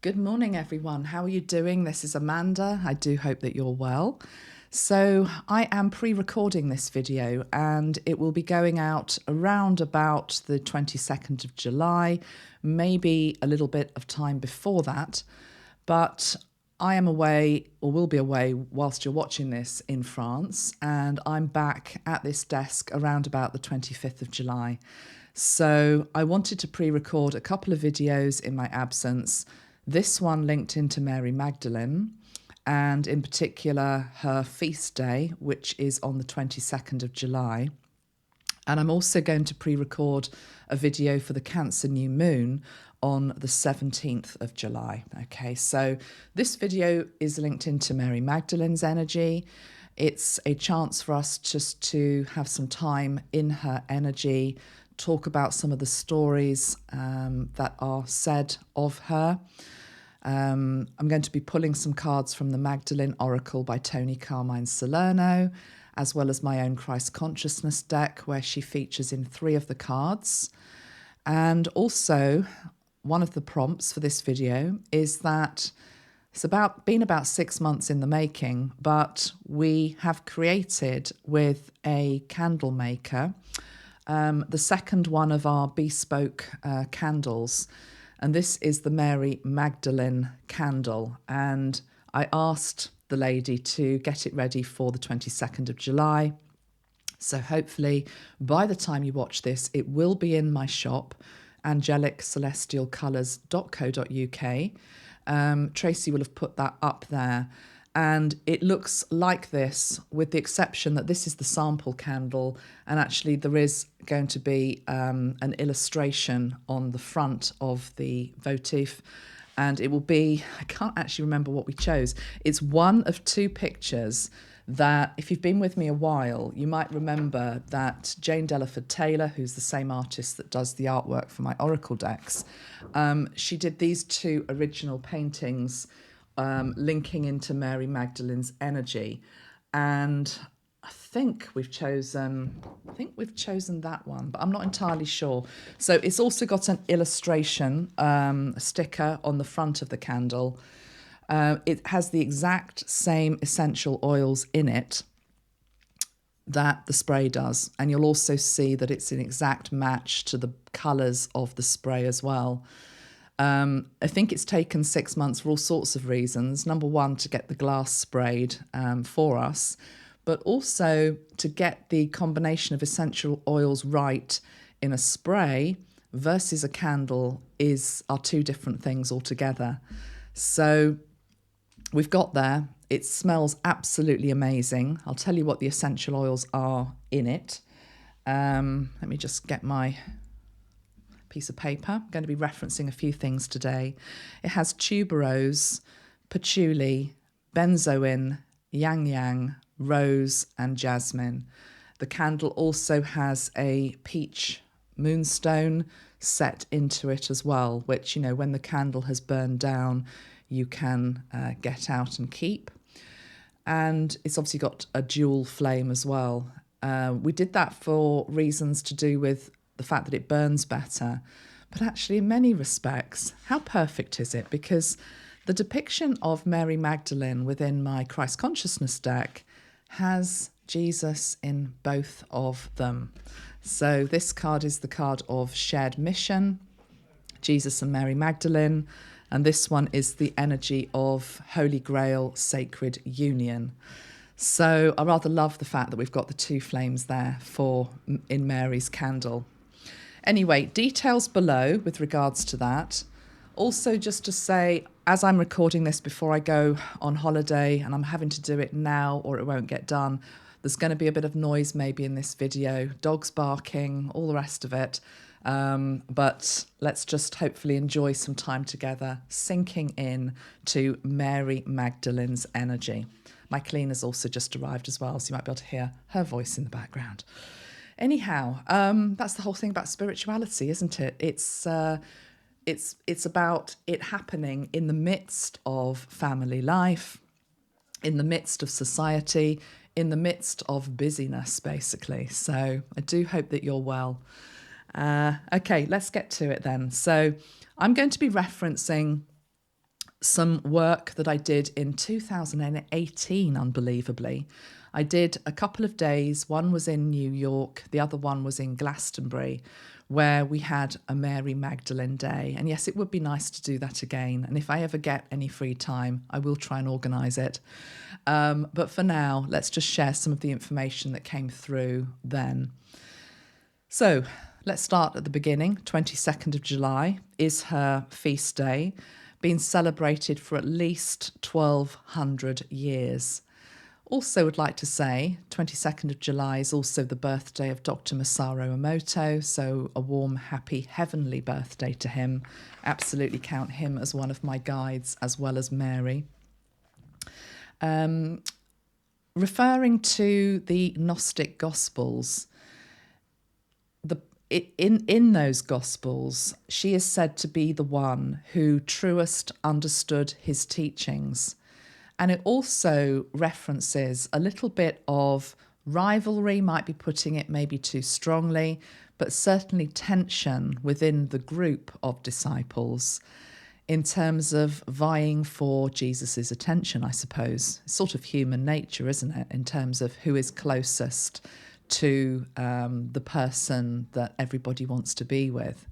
Good morning, everyone. How are you doing? This is Amanda. I do hope that you're well. So I am pre-recording this video and it will be going out around about the 22nd of July, maybe a little bit of time before that. But I am away, or will be away whilst you're watching this, in France, and I'm back at this desk around about the 25th of July. So I wanted to pre-record a couple of videos in my absence. This one linked into Mary Magdalene, and in particular her feast day, which is on the 22nd of July. And I'm also going to pre-record a video for the Cancer new moon on the 17th of July. Okay, so this video is linked into Mary Magdalene's energy. It's a chance for us just to have some time in her energy, talk about some of the stories that are said of her. I'm going to be pulling some cards from the Magdalene Oracle by Toni, Carmine, Salerno, as well as my own Christ Consciousness deck, where she features in 3 of the cards. And also, one of the prompts for this video is that it's been about 6 months in the making, but we have created with a candle maker the second one of our bespoke candles. And this is the Mary Magdalene candle. And I asked the lady to get it ready for the 22nd of July. So hopefully by the time you watch this, it will be in my shop, angeliccelestialcolours.co.uk. Tracy will have put that up there. And it looks like this, with the exception that this is the sample candle, and actually there is going to be an illustration on the front of the votive, and it will be, I can't actually remember what we chose. It's one of 2 pictures that, if you've been with me a while, you might remember that Jane Delaford Taylor, who's the same artist that does the artwork for my oracle decks, she did these 2 original paintings linking into Mary Magdalene's energy, and I think we've chosen that one, but I'm not entirely sure. So it's also got an illustration, a sticker on the front of the candle. It has the exact same essential oils in it that the spray does, and you'll also see that it's an exact match to the colours of the spray as well. I think it's taken 6 months for all sorts of reasons. Number one, to get the glass sprayed for us, but also to get the combination of essential oils right in a spray versus a candle are 2 different things altogether. So we've got there. It smells absolutely amazing. I'll tell you what the essential oils are in it. Let me just get my piece of paper. I'm going to be referencing a few things today. It has tuberose, patchouli, benzoin, Ylang Ylang, rose and jasmine. The candle also has a peach moonstone set into it as well, which, you know, when the candle has burned down, you can get out and keep. And it's obviously got a dual flame as well. We did that for reasons to do with the fact that it burns better, but actually in many respects, how perfect is it? Because the depiction of Mary Magdalene within my Christ Consciousness deck has Jesus in both of them. So this card is the card of shared mission, Jesus and Mary Magdalene, and this one is the energy of Holy Grail, sacred union. So I rather love the fact that we've got the 2 flames there in Mary's candle. Anyway, details below with regards to that. Also, just to say, as I'm recording this before I go on holiday, and I'm having to do it now or it won't get done, there's going to be a bit of noise maybe in this video, dogs barking, all the rest of it. But let's just hopefully enjoy some time together, sinking in to Mary Magdalene's energy. My cleaner's also just arrived as well, so you might be able to hear her voice in the background. Anyhow, that's the whole thing about spirituality, isn't it? It's about it happening in the midst of family life, in the midst of society, in the midst of busyness, basically. So I do hope that you're well. Okay, let's get to it then. So I'm going to be referencing some work that I did in 2018, unbelievably. I did a couple of days. One was in New York, the other one was in Glastonbury, where we had a Mary Magdalene Day. And yes, it would be nice to do that again. And if I ever get any free time, I will try and organise it. But for now, let's just share some of the information that came through then. So let's start at the beginning. 22nd of July is her feast day, been celebrated for at least 1200 years. Also would like to say 22nd of July is also the birthday of Dr. Masaru Emoto, so a warm, happy, heavenly birthday to him. Absolutely count him as one of my guides, as well as Mary. Referring to the Gnostic Gospels, in those Gospels, she is said to be the one who truest understood his teachings. And it also references a little bit of rivalry, might be putting it maybe too strongly, but certainly tension within the group of disciples in terms of vying for Jesus's attention, I suppose. It's sort of human nature, isn't it, in terms of who is closest to the person that everybody wants to be with.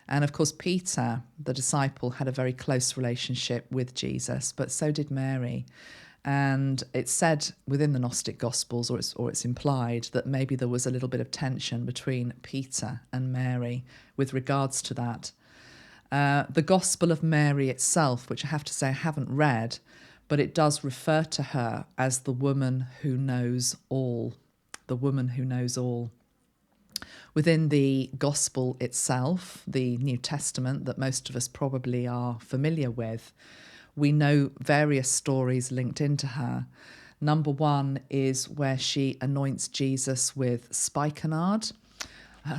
And of course, Peter, the disciple, had a very close relationship with Jesus, but so did Mary. And it's said within the Gnostic Gospels, or it's implied, that maybe there was a little bit of tension between Peter and Mary with regards to that. The Gospel of Mary itself, which I have to say I haven't read, but it does refer to her as the woman who knows all. The woman who knows all. Within the Gospel itself, the New Testament that most of us probably are familiar with, we know various stories linked into her. Number one is where she anoints Jesus with spikenard.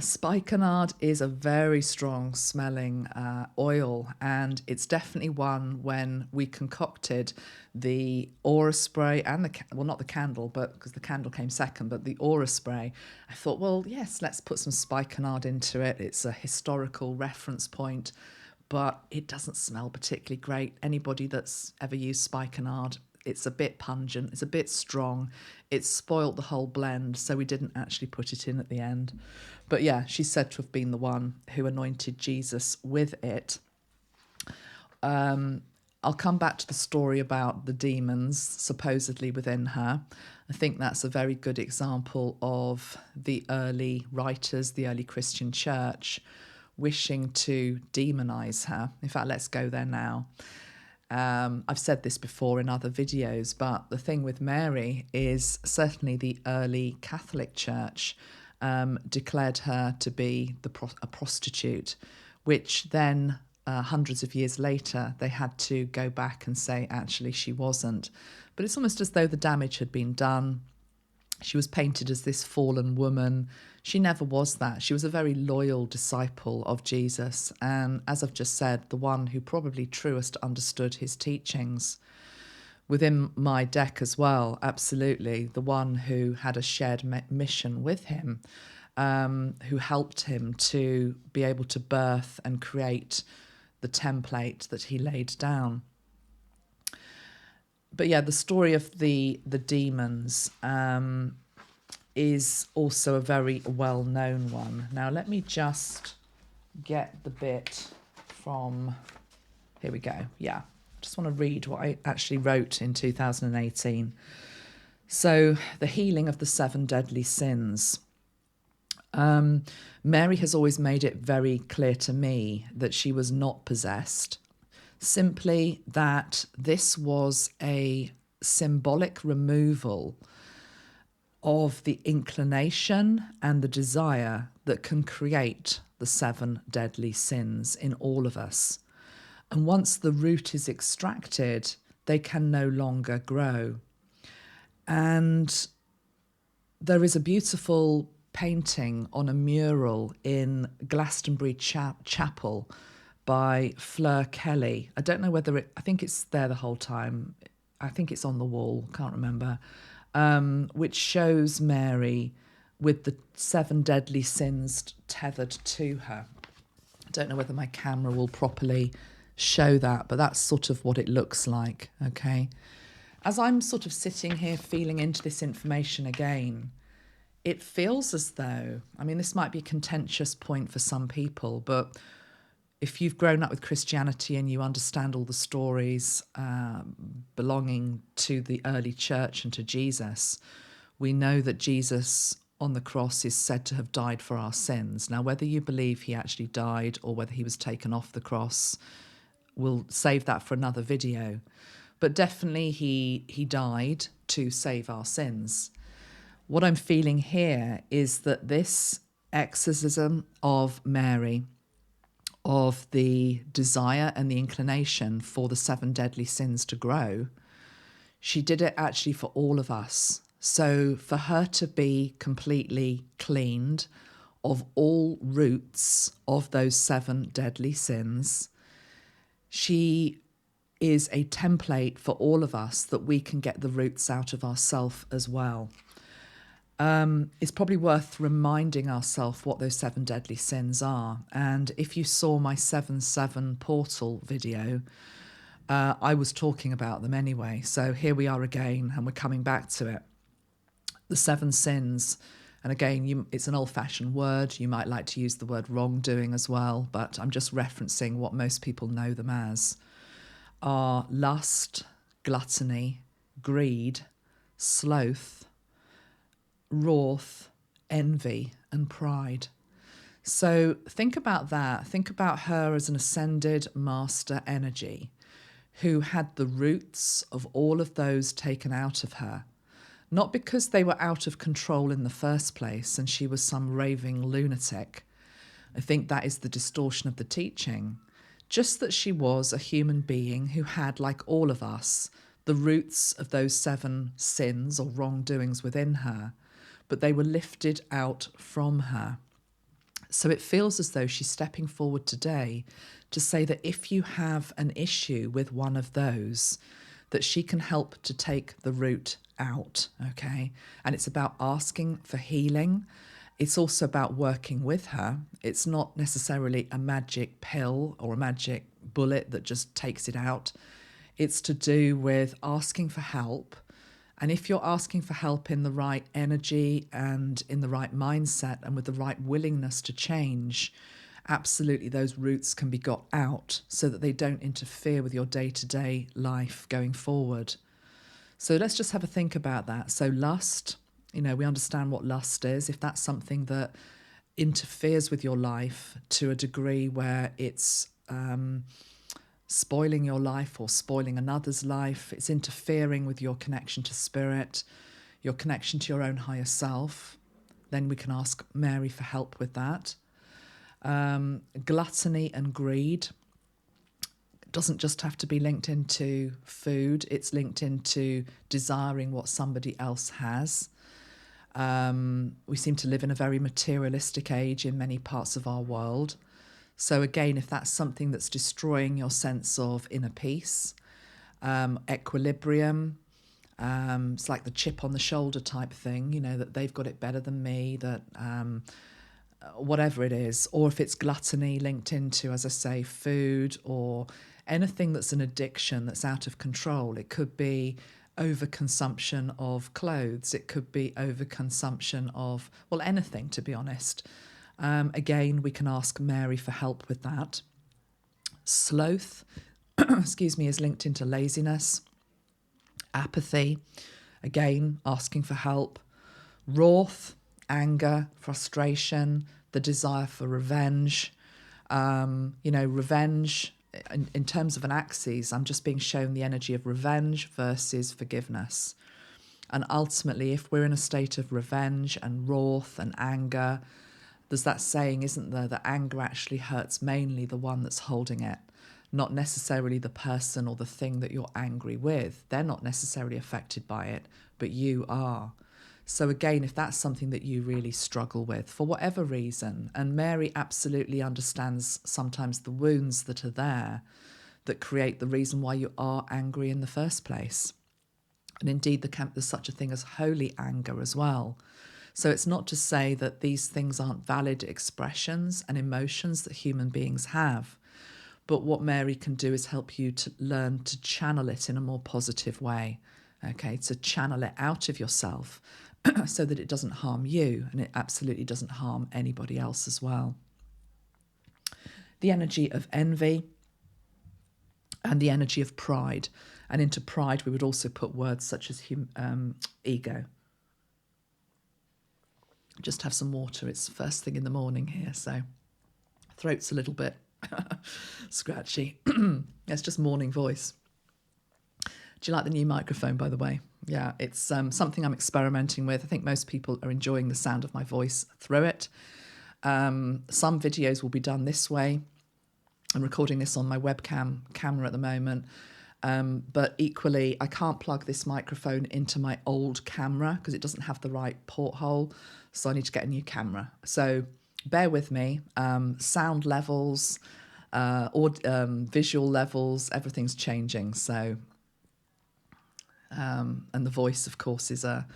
Spikenard is a very strong smelling oil, and it's definitely one when we concocted the aura spray and not the candle, but because the candle came second, but the aura spray, I thought, well, yes, let's put some spikenard into it. It's a historical reference point, but it doesn't smell particularly great. Anybody that's ever used spikenard, it's a bit pungent, it's a bit strong. It spoilt the whole blend, so we didn't actually put it in at the end. But yeah, she's said to have been the one who anointed Jesus with it. I'll come back to the story about the demons supposedly within her. I think that's a very good example of the early writers, the early Christian church, wishing to demonize her. In fact, let's go there now. I've said this before in other videos, but the thing with Mary is certainly the early Catholic Church declared her to be a prostitute, which then hundreds of years later they had to go back and say actually she wasn't. But it's almost as though the damage had been done. She was painted as this fallen woman. She never was that. She was a very loyal disciple of Jesus, and as I've just said, the one who probably truest understood his teachings. Within my deck as well, absolutely, the one who had a shared mission with him, who helped him to be able to birth and create the template that he laid down. But yeah, the story of the demons is also a very well-known one. Now, let me just get the bit from... Here we go. Yeah, just want to read what I actually wrote in 2018. So, the healing of the 7 deadly sins. Mary has always made it very clear to me that she was not possessed. Simply that this was a symbolic removal of the inclination and the desire that can create the 7 deadly sins in all of us. And once the root is extracted, they can no longer grow. And there is a beautiful painting on a mural in Glastonbury Chapel by Fleur Kelly. I don't know whether I think it's there the whole time. I think it's on the wall, can't remember, which shows Mary with the 7 deadly sins tethered to her. I don't know whether my camera will properly show that, but that's sort of what it looks like, okay? As I'm sort of sitting here feeling into this information again, it feels as though, I mean, this might be a contentious point for some people, but if you've grown up with Christianity and you understand all the stories belonging to the early church and to Jesus, we know that Jesus on the cross is said to have died for our sins. Now, whether you believe he actually died or whether he was taken off the cross, we'll save that for another video. But definitely he died to save our sins. What I'm feeling here is that this exorcism of Mary, of the desire and the inclination for the 7 deadly sins to grow, she did it actually for all of us. So for her to be completely cleaned of all roots of those 7 deadly sins, she is a template for all of us that we can get the roots out of ourselves as well. It's probably worth reminding ourselves what those 7 deadly sins are. And if you saw my 7-7 portal video, I was talking about them anyway. So here we are again, and we're coming back to it. The 7 sins, and again, it's an old-fashioned word. You might like to use the word wrongdoing as well, but I'm just referencing what most people know them as, are lust, gluttony, greed, sloth, wrath, envy, and pride. So think about that. Think about her as an ascended master energy who had the roots of all of those taken out of her. Not because they were out of control in the first place and she was some raving lunatic. I think that is the distortion of the teaching. Just that she was a human being who had, like all of us, the roots of those 7 sins or wrongdoings within her, but they were lifted out from her. So it feels as though she's stepping forward today to say that if you have an issue with one of those, that she can help to take the root out, okay? And it's about asking for healing. It's also about working with her. It's not necessarily a magic pill or a magic bullet that just takes it out. It's to do with asking for help. And if you're asking for help in the right energy and in the right mindset and with the right willingness to change, absolutely those roots can be got out so that they don't interfere with your day-to-day life going forward. So let's just have a think about that. So lust, we understand what lust is. If that's something that interferes with your life to a degree where it's spoiling your life or spoiling another's life, it's interfering with your connection to spirit, your connection to your own higher self, then we can ask Mary for help with that. Gluttony and greed doesn't just have to be linked into food, it's linked into desiring what somebody else has. We seem to live in a very materialistic age in many parts of our world. So again, if that's something that's destroying your sense of inner peace, equilibrium, it's like the chip on the shoulder type thing, that they've got it better than me, that whatever it is, or if it's gluttony linked into, as I say, food or anything that's an addiction that's out of control. It could be overconsumption of clothes. It could be overconsumption of, anything, to be honest. Again, we can ask Mary for help with that. Sloth, is linked into laziness. Apathy, again, asking for help. Wrath, anger, frustration, the desire for revenge. Revenge, in terms of an axis, I'm just being shown the energy of revenge versus forgiveness. And ultimately, if we're in a state of revenge and wrath and anger, there's that saying, isn't there, that anger actually hurts mainly the one that's holding it, not necessarily the person or the thing that you're angry with. They're not necessarily affected by it, but you are. So again, if that's something that you really struggle with for whatever reason, and Mary absolutely understands sometimes the wounds that are there that create the reason why you are angry in the first place. And indeed, there's such a thing as holy anger as well. So it's not to say that these things aren't valid expressions and emotions that human beings have, But what Mary can do is help you to learn to channel it in a more positive way, okay, to channel it out of yourself so that it doesn't harm you and it absolutely doesn't harm anybody else as well. The energy of envy and the energy of pride. And into pride, we would also put words such as ego. Just have some water. It's first thing in the morning here, so throat's a little bit scratchy. It's just morning voice. Do you like the new microphone, by the way? Yeah, it's something I'm experimenting with. I think most people are enjoying the sound of my voice through it. Some videos will be done this way. I'm recording this on my webcam camera at the moment. But equally, I can't plug this microphone into my old camera because it doesn't have the right porthole. So I need to get a new camera. So bear with me. Sound levels, or visual levels, everything's changing. So, and the voice, of course, is a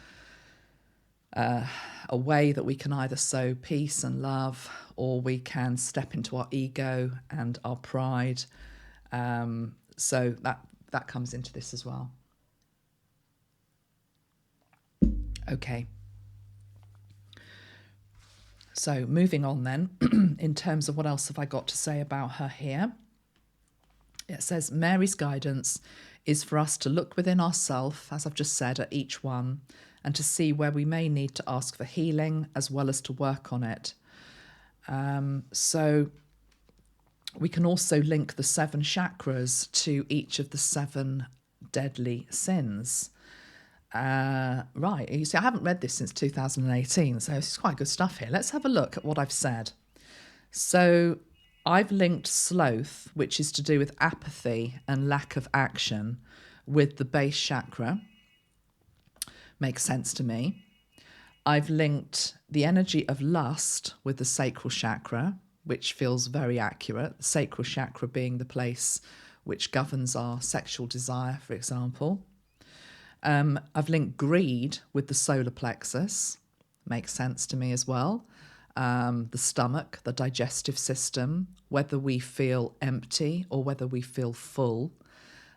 way that we can either sow peace and love, or we can step into our ego and our pride. So that comes into this as well. Okay. So moving on then, in terms of what else have I got to say about her here? It says Mary's guidance is for us to look within ourselves, as I've just said, at each one, and to see where we may need to ask for healing as well as to work on it. So we can also link the 7 chakras to each of the 7 deadly sins. Right, you see, I haven't read this since 2018, so this is quite good stuff here. Let's have a look at what I've said. So I've linked sloth, which is to do with apathy and lack of action, with the base chakra. Makes sense to me. I've linked the energy of lust with the sacral chakra, which feels very accurate. The sacral chakra being the place which governs our sexual desire, for example. I've linked greed with the solar plexus. Makes sense to me as well. The stomach, the digestive system, whether we feel empty or whether we feel full.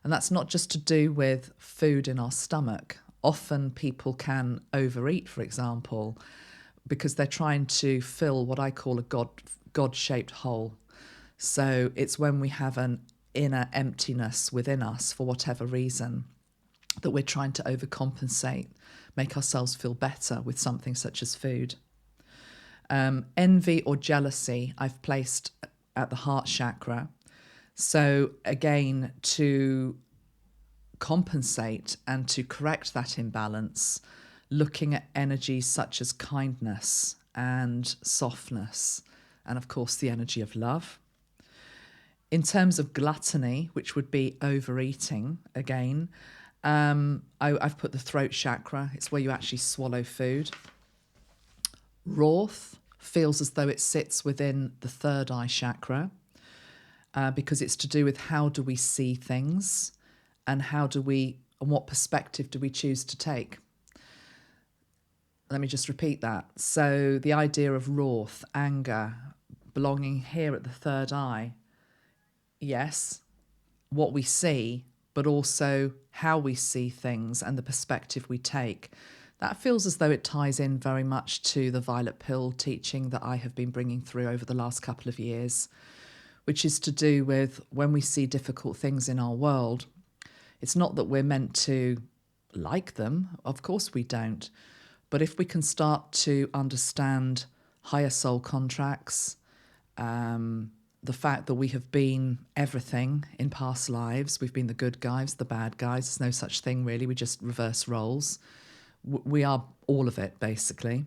And that's not just to do with food in our stomach. Often people can overeat, for example, because they're trying to fill what I call a God-shaped hole. So it's when we have an inner emptiness within us for whatever reason that we're trying to overcompensate, make ourselves feel better with something such as food. Envy or jealousy I've placed at the heart chakra. So again, to compensate and to correct that imbalance, looking at energies such as kindness and softness, and of course the energy of love. In terms of gluttony, which would be overeating, again, I've put the throat chakra. It's where you actually swallow food. Wrath feels as though it sits within the third eye chakra, because it's to do with how do we see things and what perspective do we choose to take. Let me just repeat that. So the idea of wrath, anger, belonging here at the third eye. Yes, what we see, but also how we see things and the perspective we take. That feels as though it ties in very much to the violet pill teaching that I have been bringing through over the last couple of years, which is to do with when we see difficult things in our world, it's not that we're meant to like them. Of course we don't. But if we can start to understand higher soul contracts, the fact that we have been everything in past lives, we've been the good guys, the bad guys, there's no such thing really, we just reverse roles. We are all of it, basically.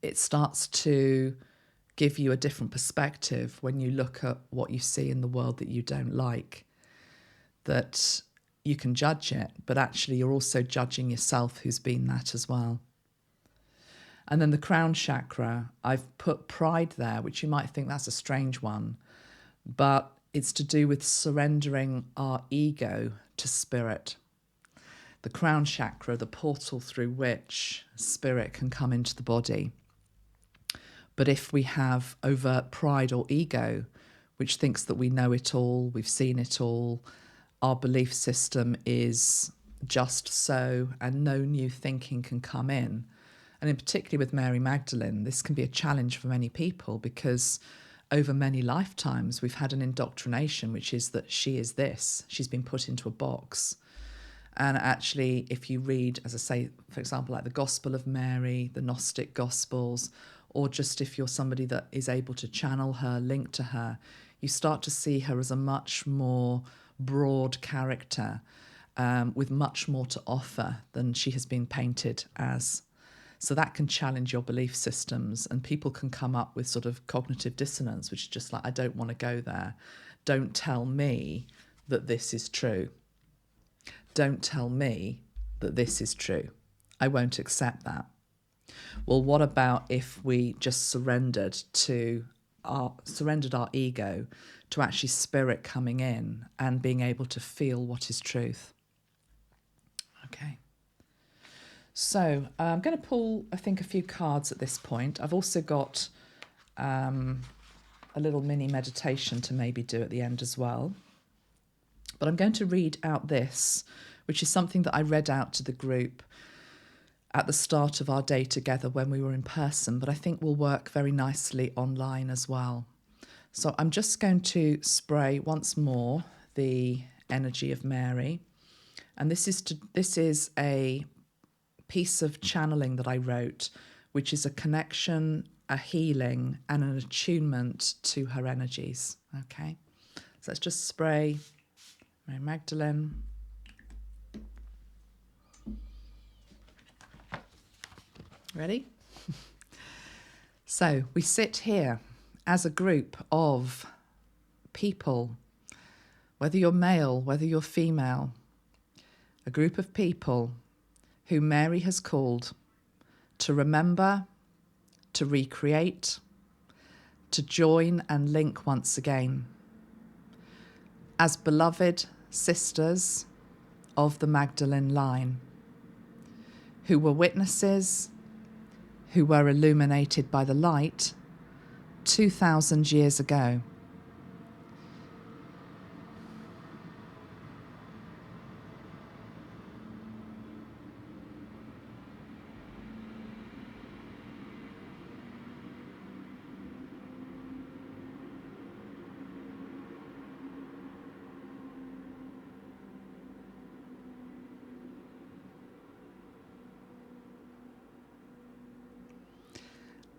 It starts to give you a different perspective when you look at what you see in the world that you don't like, that you can judge it, but actually you're also judging yourself who's been that as well. And then the crown chakra, I've put pride there, which you might think that's a strange one, but it's to do with surrendering our ego to spirit. The crown chakra, the portal through which spirit can come into the body. But if we have overt pride or ego, which thinks that we know it all, we've seen it all, our belief system is just so, and no new thinking can come in. And in particular with Mary Magdalene, this can be a challenge for many people because over many lifetimes we've had an indoctrination, which is that she is this, she's been put into a box. And actually, if you read, as I say, for example, like the Gospel of Mary, the Gnostic Gospels, or just if you're somebody that is able to channel her, link to her, you start to see her as a much more broad character with much more to offer than she has been painted as. So that can challenge your belief systems, and people can come up with sort of cognitive dissonance, which is just like, I don't want to go there. Don't tell me that this is true. Don't tell me that this is true. I won't accept that. Well, what about if we just surrendered our ego to actually spirit coming in and being able to feel what is truth? Okay. So I'm going to pull, I think, a few cards at this point. I've also got a little mini meditation to maybe do at the end as well. But I'm going to read out this, which is something that I read out to the group at the start of our day together when we were in person, but I think will work very nicely online as well. So I'm just going to spray once more the energy of Mary. And this is a piece of channeling that I wrote, which is a connection, a healing, and an attunement to her energies. Okay, so let's just spray Mary Magdalene. Ready? So we sit here as a group of people, whether you're male, whether you're female, a group of people who Mary has called to remember, to recreate, to join and link once again as beloved sisters of the Magdalene line, who were witnesses, who were illuminated by the light 2,000 years ago.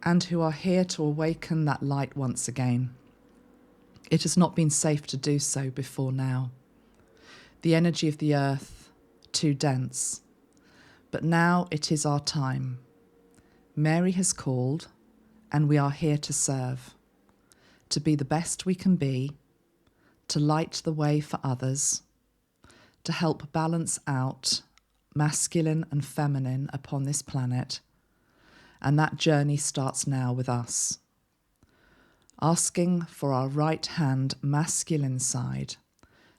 And who are here to awaken that light once again. It has not been safe to do so before now. The energy of the earth, too dense. But now it is our time. Mary has called, and we are here to serve, to be the best we can be, to light the way for others, to help balance out masculine and feminine upon this planet. And that journey starts now with us, asking for our right hand masculine side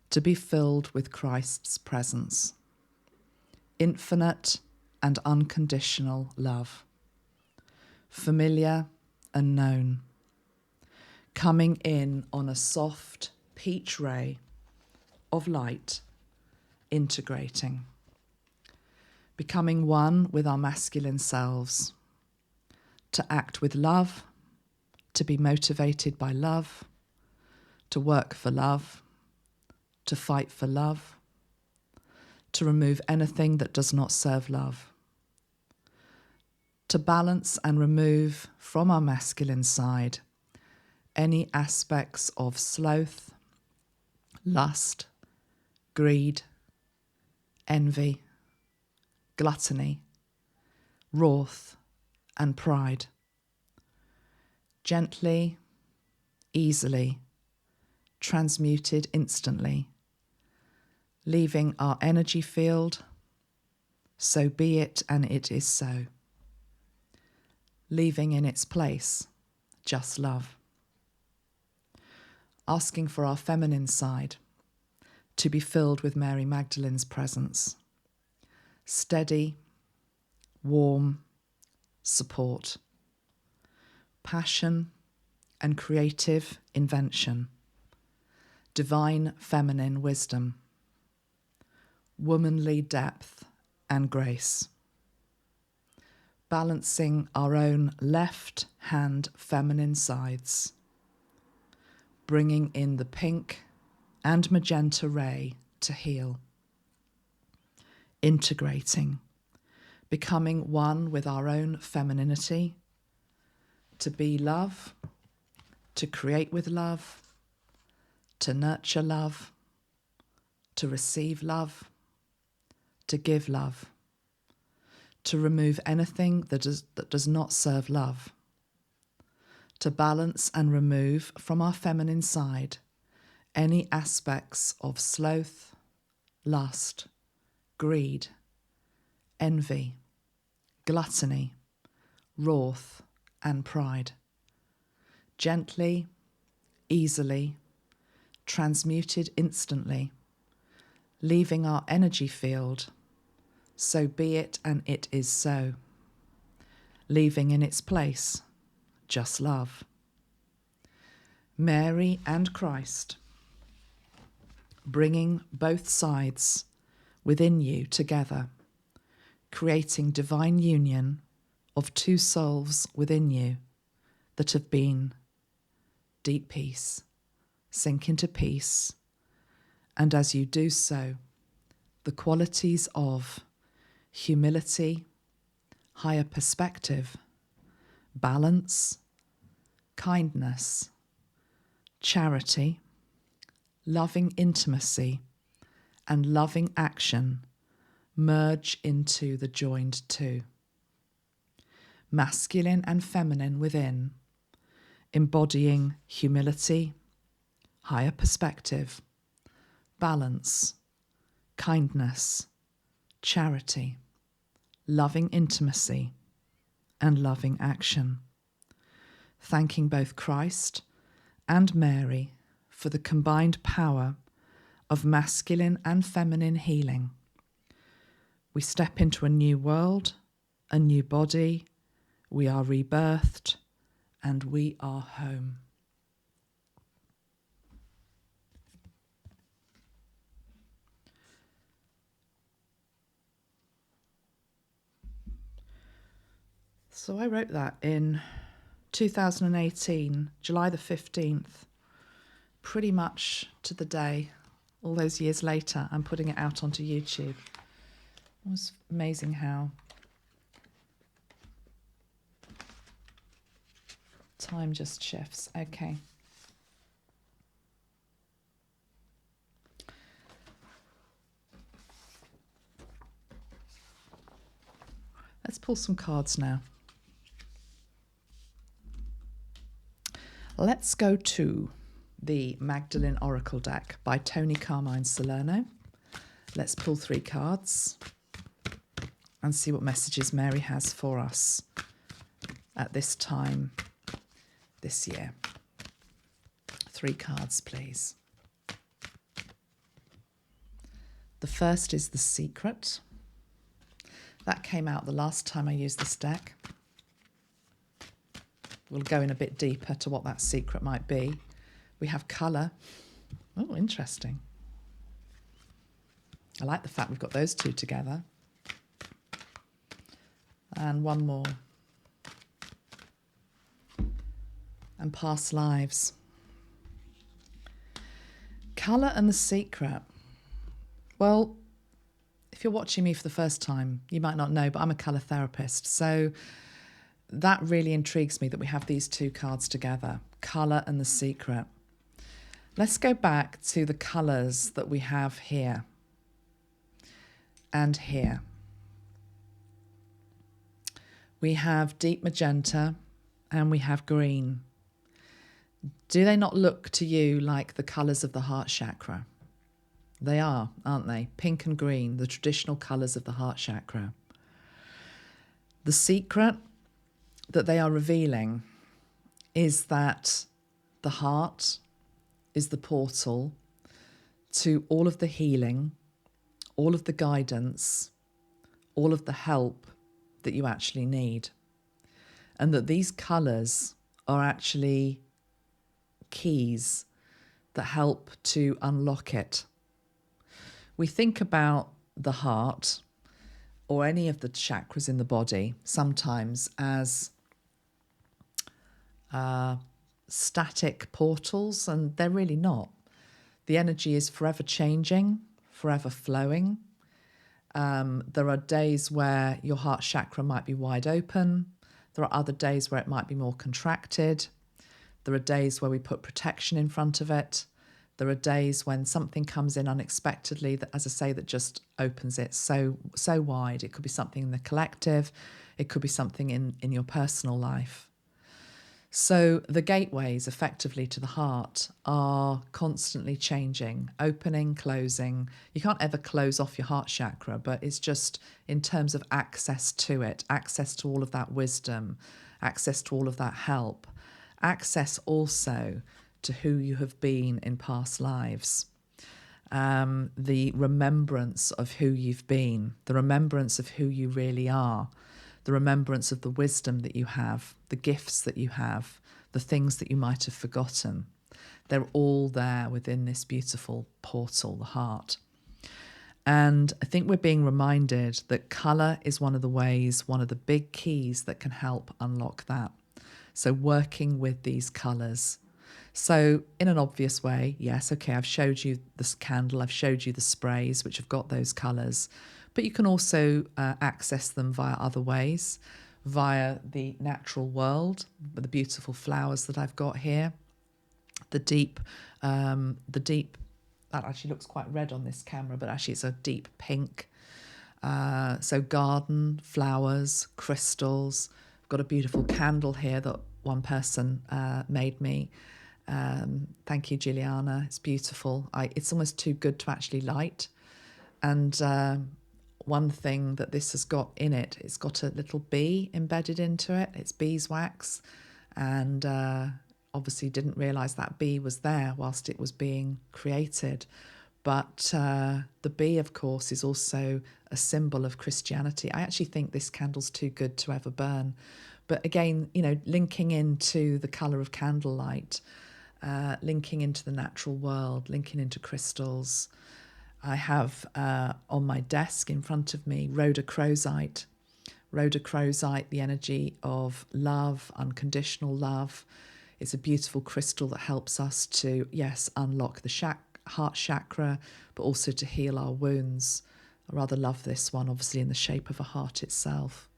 to be filled with Christ's presence, infinite and unconditional love, familiar and known, coming in on a soft peach ray of light, integrating, becoming one with our masculine selves, to act with love, to be motivated by love, to work for love, to fight for love, to remove anything that does not serve love, to balance and remove from our masculine side any aspects of sloth, lust, greed, envy, gluttony, wrath, and pride. Gently, easily, transmuted instantly, leaving our energy field, so be it and it is so. Leaving in its place just love. Asking for our feminine side to be filled with Mary Magdalene's presence. Steady, warm, support, passion and creative invention, divine feminine wisdom, womanly depth and grace, balancing our own left hand feminine sides, bringing in the pink and magenta ray to heal, integrating, becoming one with our own femininity, to be love, to create with love, to nurture love, to receive love, to give love, to remove anything that does not serve love, to balance and remove from our feminine side any aspects of sloth, lust, greed, envy, gluttony, wrath, and pride. Gently, easily, transmuted instantly, leaving our energy field, so be it and it is so, leaving in its place just love. Mary and Christ, bringing both sides within you together, creating divine union of two souls within you that have been deep peace, sink into peace, and as you do so, the qualities of humility, higher perspective, balance, kindness, charity, loving intimacy, and loving action merge into the joined two. Masculine and feminine within, embodying humility, higher perspective, balance, kindness, charity, loving intimacy, and loving action. Thanking both Christ and Mary for the combined power of masculine and feminine healing. We step into a new world, a new body, we are rebirthed, and we are home. So I wrote that in 2018, July the 15th, pretty much to the day, all those years later. I'm putting it out onto YouTube. It was amazing how time just shifts. Okay. Let's pull some cards now. Let's go to the Magdalene Oracle deck by Toni, Carmine, Salerno. Let's pull 3 cards and see what messages Mary has for us at this time this year. 3 cards, please. The first is The Secret. That came out the last time I used this deck. We'll go in a bit deeper to what that secret might be. We have colour. Oh, interesting. I like the fact we've got those 2 together. And one more. And past lives. Colour and The Secret. Well, if you're watching me for the first time, you might not know, but I'm a colour therapist. So that really intrigues me that we have these 2 cards together, Colour and The Secret. Let's go back to the colours that we have here and here. We have deep magenta and we have green. Do they not look to you like the colours of the heart chakra? They are, aren't they? Pink and green, the traditional colours of the heart chakra. The secret that they are revealing is that the heart is the portal to all of the healing, all of the guidance, all of the help that you actually need. And that these colours are actually keys that help to unlock it. We think about the heart or any of the chakras in the body sometimes as static portals, and they're really not. The energy is forever changing, forever flowing. There are days where your heart chakra might be wide open. There are other days where it might be more contracted. There are days where we put protection in front of it. There are days when something comes in unexpectedly that, as I say, that just opens it so wide. It could be something in the collective. It could be something in your personal life. So the gateways effectively to the heart are constantly changing, opening, closing. You can't ever close off your heart chakra, but it's just in terms of access to it, access to all of that wisdom, access to all of that help, access also to who you have been in past lives. The remembrance of who you've been, the remembrance of who you really are, the remembrance of the wisdom that you have, the gifts that you have, the things that you might have forgotten. They're all there within this beautiful portal, the heart. And I think we're being reminded that colour is one of the ways, one of the big keys that can help unlock that. So working with these colours. So in an obvious way, yes, okay, I've showed you this candle, I've showed you the sprays which have got those colours, but you can also access them via other ways, via the natural world, the beautiful flowers that I've got here, the deep, that actually looks quite red on this camera, but actually it's a deep pink. So garden, flowers, crystals. I've got a beautiful candle here that one person made me. Thank you, Juliana. It's beautiful. It's almost too good to actually light. And one thing that this has got in it, it's got a little bee embedded into it. It's beeswax. And obviously didn't realise that bee was there whilst it was being created. But the bee, of course, is also a symbol of Christianity. I actually think this candle's too good to ever burn. But again, you know, linking into the colour of candlelight, linking into the natural world, linking into crystals. I have on my desk in front of me rhodochrosite. Rhodochrosite, the energy of love, unconditional love. It's a beautiful crystal that helps us to, yes, unlock the heart chakra, but also to heal our wounds. I rather love this one, obviously in the shape of a heart itself.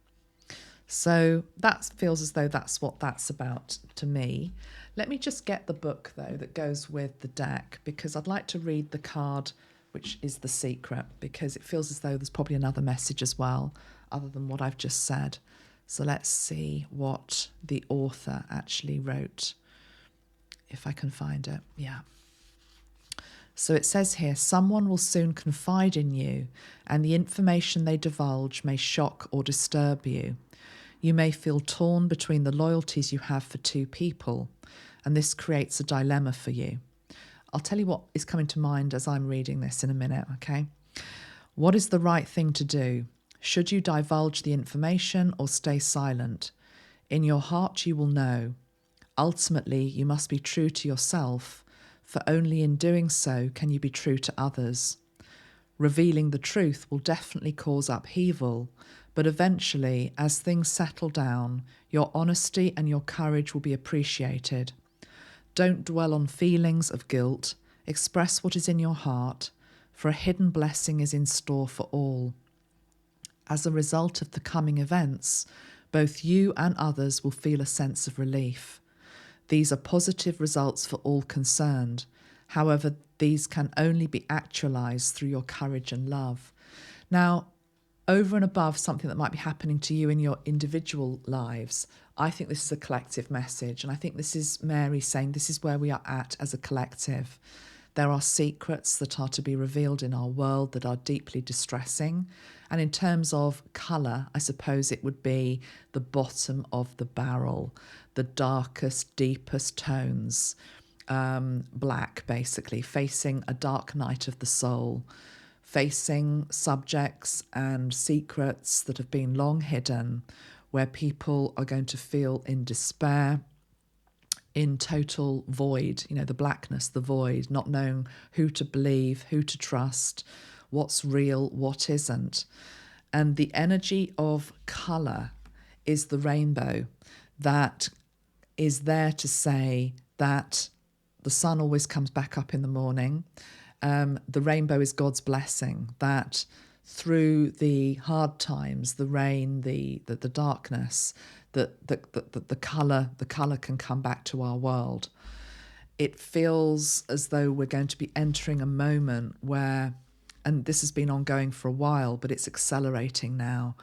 So that feels as though that's what that's about to me. Let me just get the book, though, that goes with the deck, because I'd like to read the card, which is the secret, because it feels as though there's probably another message as well, other than what I've just said. So let's see what the author actually wrote, if I can find it. Yeah. So it says here, someone will soon confide in you, and the information they divulge may shock or disturb you. You may feel torn between the loyalties you have for two people, and this creates a dilemma for you. I'll tell you what is coming to mind as I'm reading this in a minute, okay? What is the right thing to do? Should you divulge the information or stay silent? In your heart you will know. Ultimately, you must be true to yourself, for only in doing so can you be true to others. Revealing the truth will definitely cause upheaval, but eventually, as things settle down, your honesty and your courage will be appreciated. Don't dwell on feelings of guilt. Express what is in your heart, for a hidden blessing is in store for all. As a result of the coming events, both you and others will feel a sense of relief. These are positive results for all concerned. However, these can only be actualized through your courage and love. Now, over and above something that might be happening to you in your individual lives, I think this is a collective message. And I think this is Mary saying this is where we are at as a collective. There are secrets that are to be revealed in our world that are deeply distressing. And in terms of colour, I suppose it would be the bottom of the barrel, the darkest, deepest tones, black basically, facing a dark night of the soul, facing subjects and secrets that have been long hidden, where people are going to feel in despair, in total void, the blackness, the void, not knowing who to believe, who to trust, what's real, what isn't. And the energy of colour is the rainbow that is there to say that the sun always comes back up in the morning. The rainbow is God's blessing, that through the hard times, the rain, the darkness, the colour can come back to our world. It feels as though we're going to be entering a moment where, and this has been ongoing for a while, but it's accelerating now,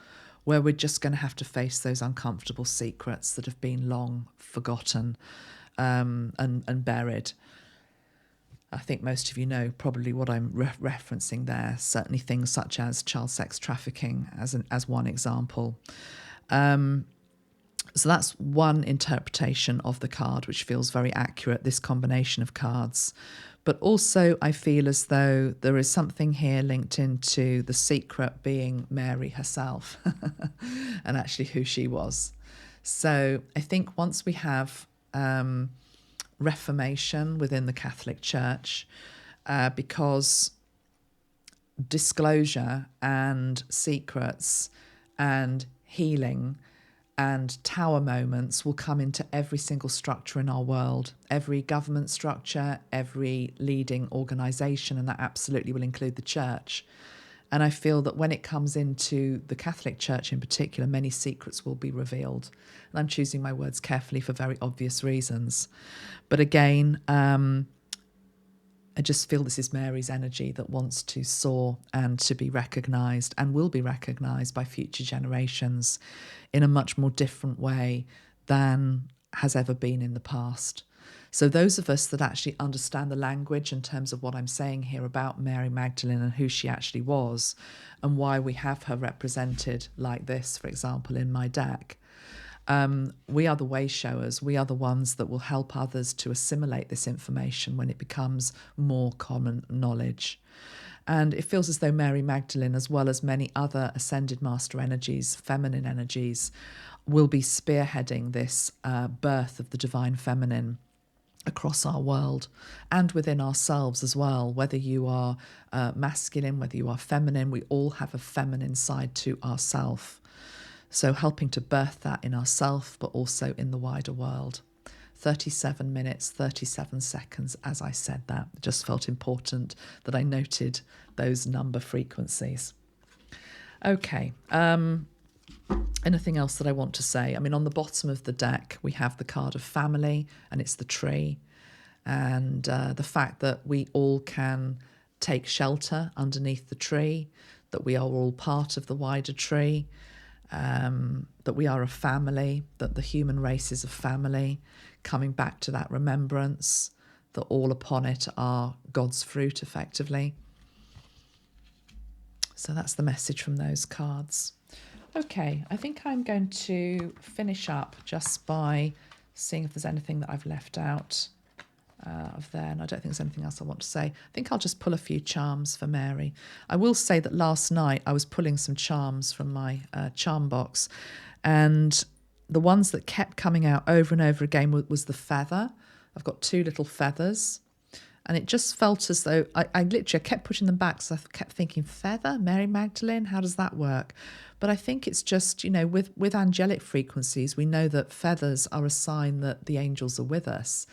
where we're just going to have to face those uncomfortable secrets that have been long forgotten and buried. I think most of you know probably what I'm referencing there, certainly things such as child sex trafficking as one example. So that's one interpretation of the card, which feels very accurate, this combination of cards. But also I feel as though there is something here linked into the secret being Mary herself and actually who she was. So I think once we have reformation within the Catholic Church, because disclosure and secrets and healing and tower moments will come into every single structure in our world, every government structure, every leading organisation, and that absolutely will include the church. And I feel that when it comes into the Catholic Church in particular, many secrets will be revealed. And I'm choosing my words carefully for very obvious reasons. But again, I just feel this is Mary's energy that wants to soar and to be recognised and will be recognised by future generations in a much more different way than has ever been in the past. So those of us that actually understand the language in terms of what I'm saying here about Mary Magdalene and who she actually was and why we have her represented like this, for example, in my deck, we are the way showers. We are the ones that will help others to assimilate this information when it becomes more common knowledge. And it feels as though Mary Magdalene, as well as many other ascended master energies, feminine energies, will be spearheading this birth of the divine feminine across our world and within ourselves as well. Whether you are masculine, whether you are feminine, we all have a feminine side to ourself. So helping to birth that in ourself, but also in the wider world. 37 minutes, 37 seconds, as I said that. It just felt important that I noted those number frequencies. Okay, anything else that I want to say? I mean, on the bottom of the deck, we have the card of family, and it's the tree. And the fact that we all can take shelter underneath the tree, that we are all part of the wider tree, that we are a family, that the human race is a family, coming back to that remembrance, that all upon it are God's fruit, effectively. So that's the message from those cards. Okay, I think I'm going to finish up just by seeing if there's anything that I've left out of there, and I don't think there's anything else I want to say. I think I'll just pull a few charms for Mary. I will say that last night I was pulling some charms from my charm box, and the ones that kept coming out over and over again was the feather. I've got two little feathers, and it just felt as though I literally kept pushing them back, so I kept thinking, feather, Mary Magdalene, how does that work? But I think it's just, with angelic frequencies, we know that feathers are a sign that the angels are with us.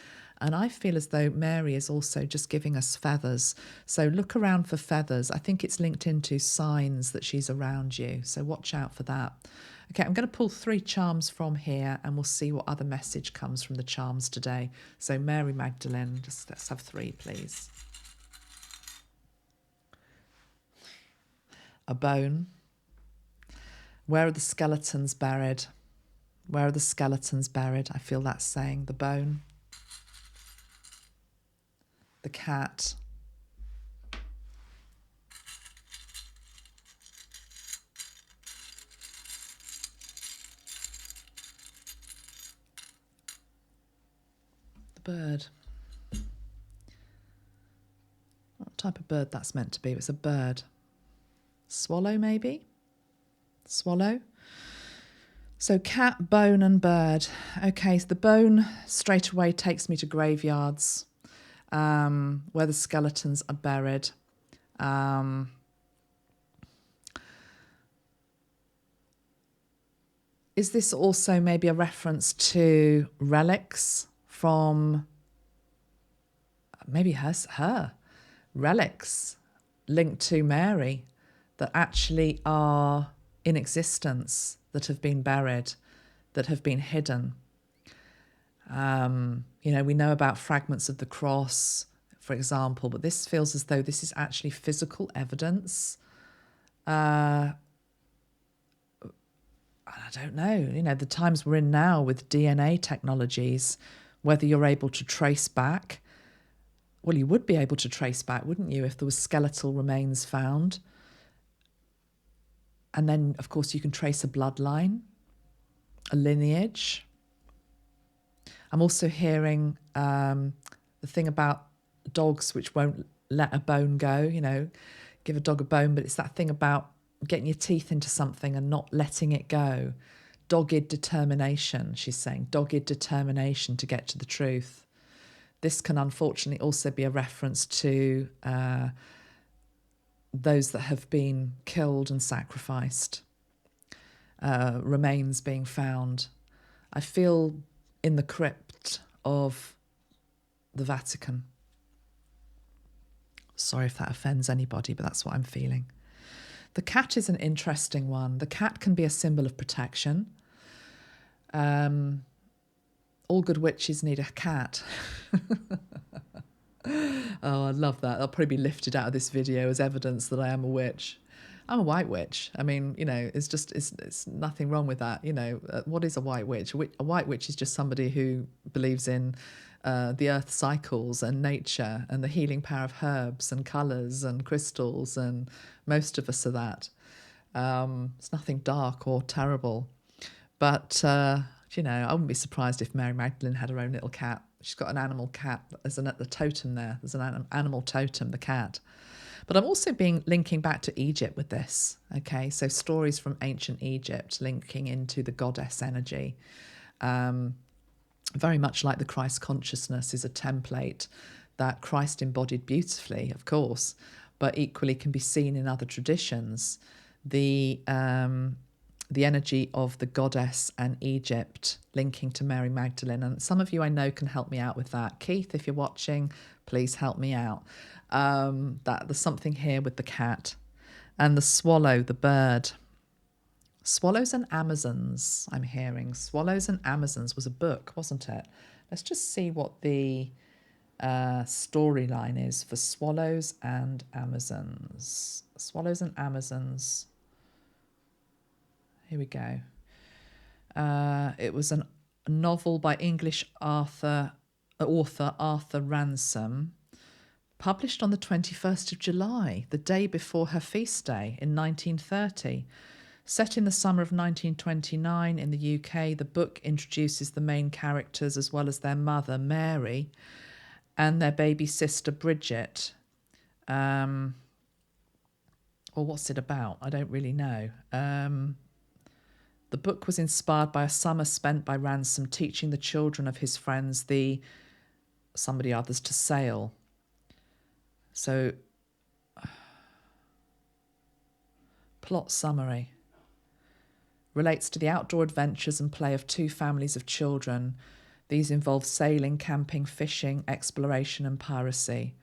And I feel as though Mary is also just giving us feathers. So look around for feathers. I think it's linked into signs that she's around you. So watch out for that. Okay, I'm going to pull 3 charms from here and we'll see what other message comes from the charms today. So Mary Magdalene, let's have 3, please. A bone. Where are the skeletons buried? Where are the skeletons buried? I feel that's saying the bone. The cat. The bird. What type of bird that's meant to be? It's a bird. Swallow, maybe? Swallow. So cat, bone and bird. Okay, so the bone straight away takes me to graveyards where the skeletons are buried. Is this also maybe a reference to relics from maybe her relics linked to Mary that actually are in existence, that have been buried, that have been hidden? You know, we know about fragments of the cross, for example, but this feels as though this is actually physical evidence. I don't know, you know, the times we're in now with DNA technologies, whether you're able to trace back. Well, you would be able to trace back, wouldn't you, if there was skeletal remains found? And then, of course, you can trace a bloodline, a lineage. I'm also hearing the thing about dogs which won't let a bone go, you know, give a dog a bone, but it's that thing about getting your teeth into something and not letting it go. Dogged determination, she's saying, dogged determination to get to the truth. This can unfortunately also be a reference to those that have been killed and sacrificed, remains being found. I feel in the crypt of the Vatican. Sorry if that offends anybody, but that's what I'm feeling. The cat is an interesting one. The cat can be a symbol of protection. All good witches need a cat. Oh, I love that. I'll probably be lifted out of this video as evidence that I am a witch. I'm a white witch. I mean, you know, it's nothing wrong with that. You know, what is a white witch? A white witch is just somebody who believes in the earth cycles and nature and the healing power of herbs and colours and crystals, and most of us are that. It's nothing dark or terrible. But, you know, I wouldn't be surprised if Mary Magdalene had her own little cat. She's got an animal cat. There's the totem there. There's an animal totem, the cat. But I'm also linking back to Egypt with this. Okay, so stories from ancient Egypt linking into the goddess energy. Very much like the Christ consciousness is a template that Christ embodied beautifully, of course, but equally can be seen in other traditions. The energy of the goddess and Egypt linking to Mary Magdalene. And some of you I know can help me out with that. Keith, if you're watching, please help me out. That there's something here with the cat and the swallow, the bird. Swallows and Amazons, I'm hearing. Swallows and Amazons was a book, wasn't it? Let's just see what the storyline is for Swallows and Amazons. Swallows and Amazons. Here we go. It was a novel by English author Arthur Ransom, published on the 21st of July, the day before her feast day in 1930. Set in the summer of 1929 in the UK, the book introduces the main characters as well as their mother, Mary, and their baby sister, Bridget. Or what's it about? I don't really know. The book was inspired by a summer spent by Ransom teaching the children of his friends, somebody others, to sail. So, plot summary. Relates to the outdoor adventures and play of two families of children. These involve sailing, camping, fishing, exploration and piracy.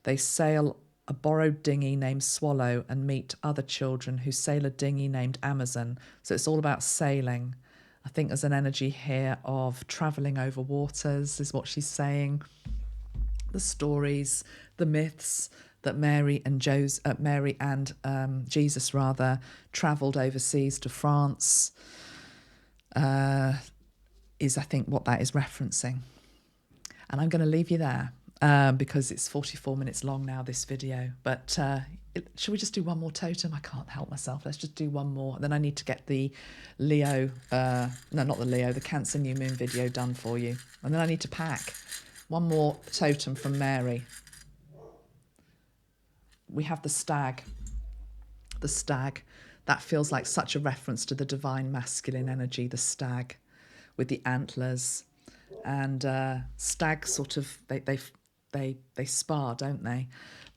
They sail a borrowed dinghy named Swallow and meet other children who sail a dinghy named Amazon. So it's all about sailing. I think there's an energy here of travelling over waters, is what she's saying. The stories, the myths that Mary and Jesus travelled overseas to France is, I think, what that is referencing. And I'm going to leave you there because it's 44 minutes long now, this video. But should we just do one more totem? I can't help myself. Let's just do one more. Then I need to get the Leo, no, not the Leo, the Cancer New Moon video done for you. And then I need to pack one more totem from Mary. We have the stag. The stag. That feels like such a reference to the divine masculine energy, the stag with the antlers. And stags sort of, they spar, don't they?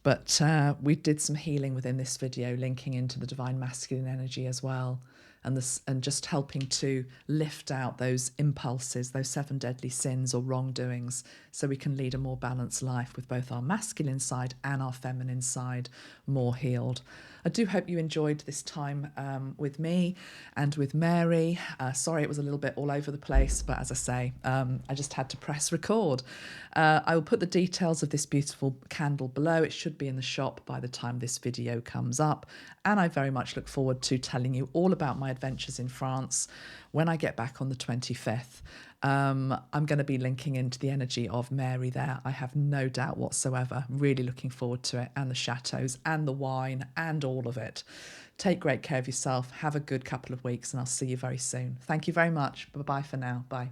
But we did some healing within this video, linking into the divine masculine energy as well, and just helping to lift out those impulses, those 7 deadly sins or wrongdoings, so we can lead a more balanced life with both our masculine side and our feminine side more healed. I do hope you enjoyed this time with me and with Mary. Sorry it was a little bit all over the place, but as I say, I just had to press record. I will put the details of this beautiful candle below. It should be in the shop by the time this video comes up. And I very much look forward to telling you all about my adventures in France when I get back on the 25th. I'm going to be linking into the energy of Mary there. I have no doubt whatsoever. Really looking forward to it, and the chateaus and the wine and all of it. Take great care of yourself. Have a good couple of weeks, and I'll see you very soon. Thank you very much. Bye-bye for now. Bye.